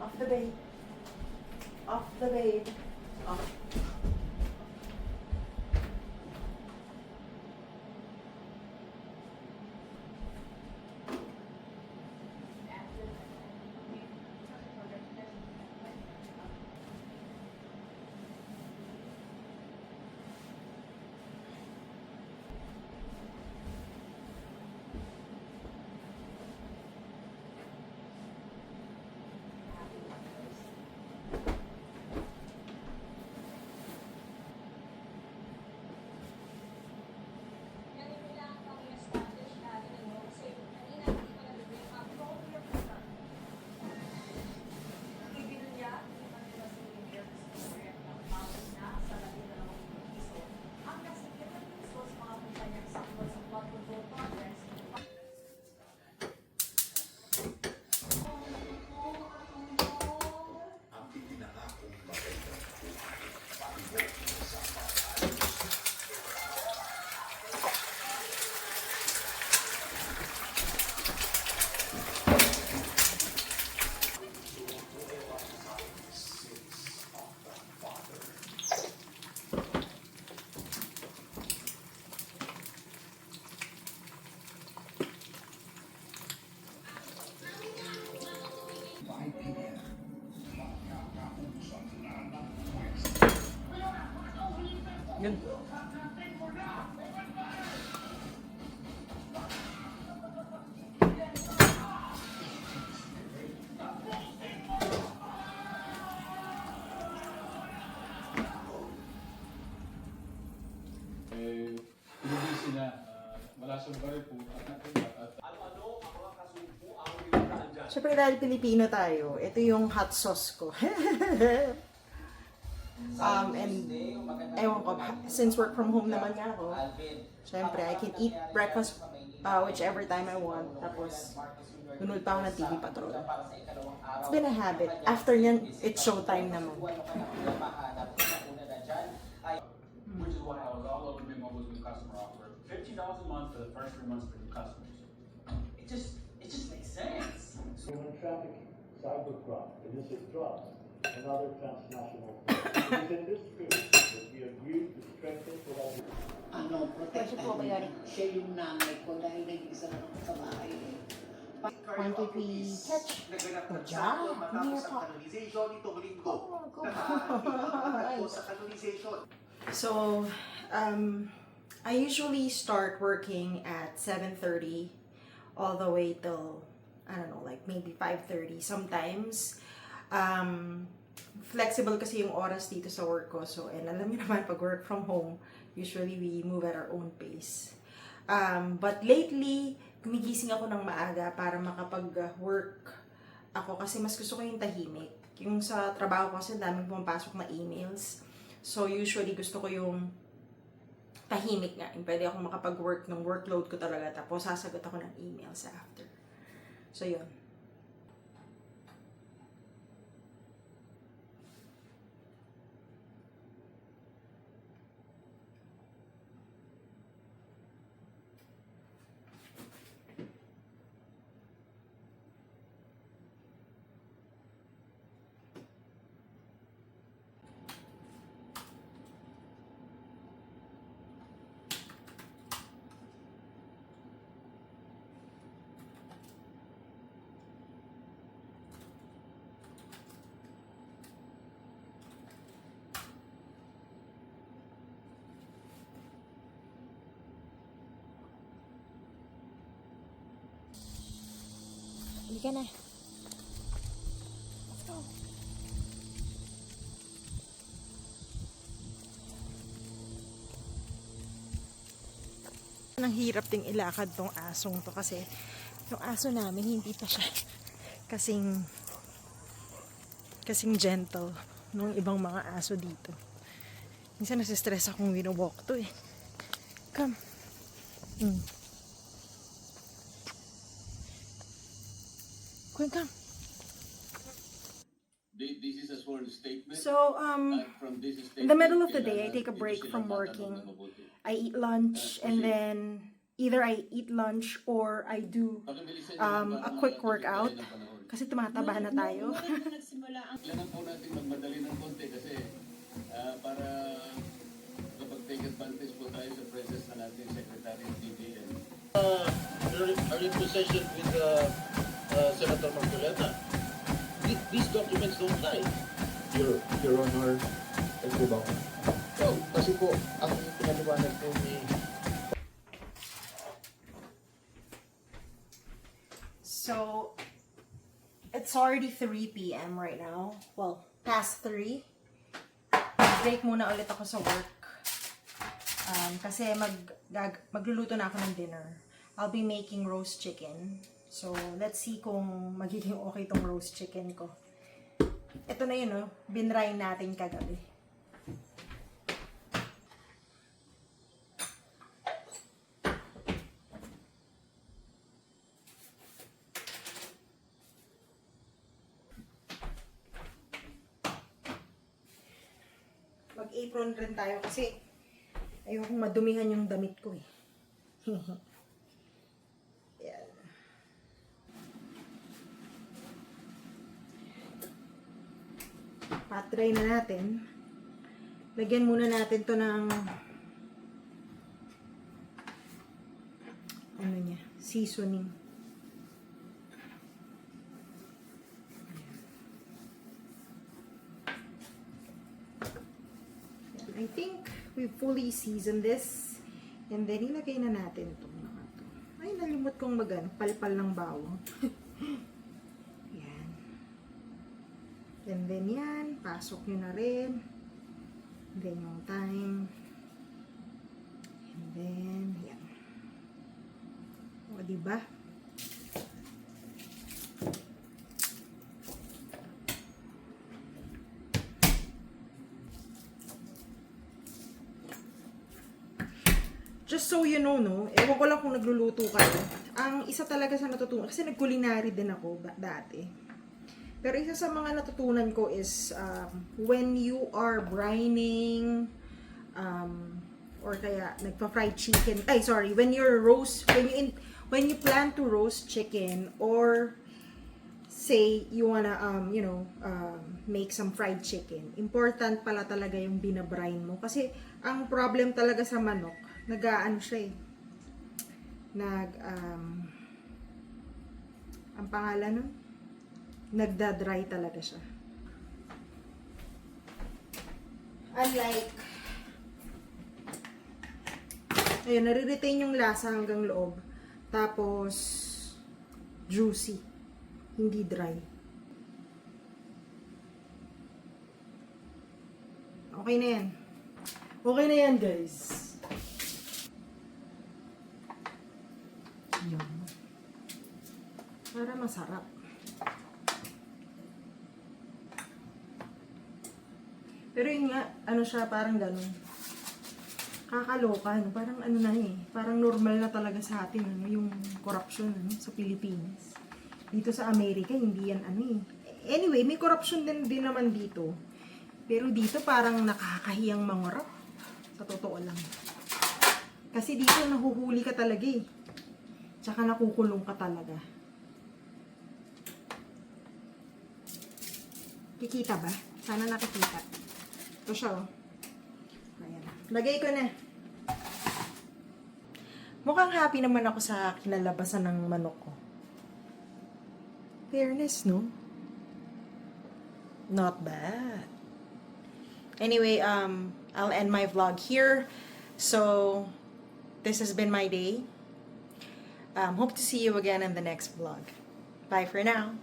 Off the bait. Off the bait. Off. Yun. Hindi sila, wala siyang baril po at Siyempre dahil Pilipino tayo, ito yung hot sauce ko. And ewan ko, since work from home naman nga ako, siyempre I can eat breakfast whichever time I want. Tapos, nunod pa ako ng TV Patrol. It's been a habit. After nyan, it's showtime naman. which is why I was all over Big Mobile's new customer offer. $15 a month for the first 3 months for new customers. It just makes sense. Human trafficking, cybercrime, illicit drugs, and other transnational threats. It is in this spirit that we agreed to strengthen collaboration. Protektahan siya yung nanay ko dahil nag-isa lang ako sa bahay. 1, 2, 3, catch. Good job. Near pop. So, I usually start working at 7:30 all the way till, I don't know, like maybe 5:30 sometimes. Flexible kasi yung oras dito sa work ko. So, and alam niyo naman, pag work from home, usually we move at our own pace. But lately, gumigising ako ng maaga para makapag-work ako kasi mas gusto ko yung tahimik. Yung sa trabaho ko kasi daming pumapasok na emails. So, usually gusto ko yung tahimik nga. Yung pwede akong makapag-work ng workload ko talaga. Tapos, sasagot ako ng emails after. So, yun. Hindi ka na. Let's go. Nang hirap ding ilakad tong asong to kasi yung aso namin hindi pa siya kasing gentle nung ibang mga aso dito. Minsan nasistress akong wino-walk to eh. Come. Come. This is a sworn statement. So, From this in the middle of the day, I take a break from working. I eat lunch and then either I eat lunch or I do a quick workout. Kasi tumataba na tayo. Kailangan po natin magmadali ng konti kasi para kapag-take advantage po tayo sa presence ng ating Secretary of DBM. Are in possession with Senator Marcoleta? These documents don't lie. Your Honor, ito ba? So, kasi po, ang pinaliwanag po ni So, it's already 3 p.m. right now. Well, past 3. Break muna ulit ako sa work. Kasi magluluto na ako ng dinner. I'll be making roast chicken. So, let's see kung magiging okay tong roast chicken ko. Ito na yun, oh. Binry natin kagabi. Mag-apron rin tayo kasi ayokong madumihan yung damit ko eh. Yan. Patry na natin. Lagyan muna natin to ng ano niya, seasoning. I think we fully seasoned this. And then, ilagay na natin itong mga to. Ay, nalimot kong palpal ng bawang. Yan. And then yan, pasok nyo na rin. And then yung thyme. And then, yan. O, diba? Just so you know, no, ewan ko lang kung nagluluto kayo. Ang isa talaga sa natutunan, kasi nag-culinary din ako dati. Pero isa sa mga natutunan ko is, when you are brining, or kaya nagpa-fried chicken, when you plan to roast chicken, or say, you wanna, make some fried chicken, important pala talaga yung binabrine mo. Kasi, ang problem talaga sa manok, nag-aano siya eh. Ang pangalan nun? Nagda-dry talaga siya. Unlike, ayun, nare-retain yung lasa hanggang loob. Tapos, juicy. Hindi dry. Okay na yan. Okay na yan, guys. Yun. Para masarap. Pero yun nga, ano siya, parang ganun. Kakaloka, ano, parang ano na eh. Parang normal na talaga sa atin, ano, yung corruption, ano, sa Pilipinas. Dito sa Amerika, hindi yan, ano eh. Anyway, may corruption din naman dito. Pero dito parang nakakahiyang mangurap. Sa totoo lang. Kasi dito nahuhuli ka talaga eh. Tsaka nakukulong ka talaga. Kikita ba? Sana nakikita. Ito siya oh. Ayan. Lagay ko na. Mukhang happy naman ako sa kinalabasan ng manok ko. Fairness, no? Not bad. Anyway, I'll end my vlog here. So, this has been my day. Hope to see you again in the next vlog. Bye for now.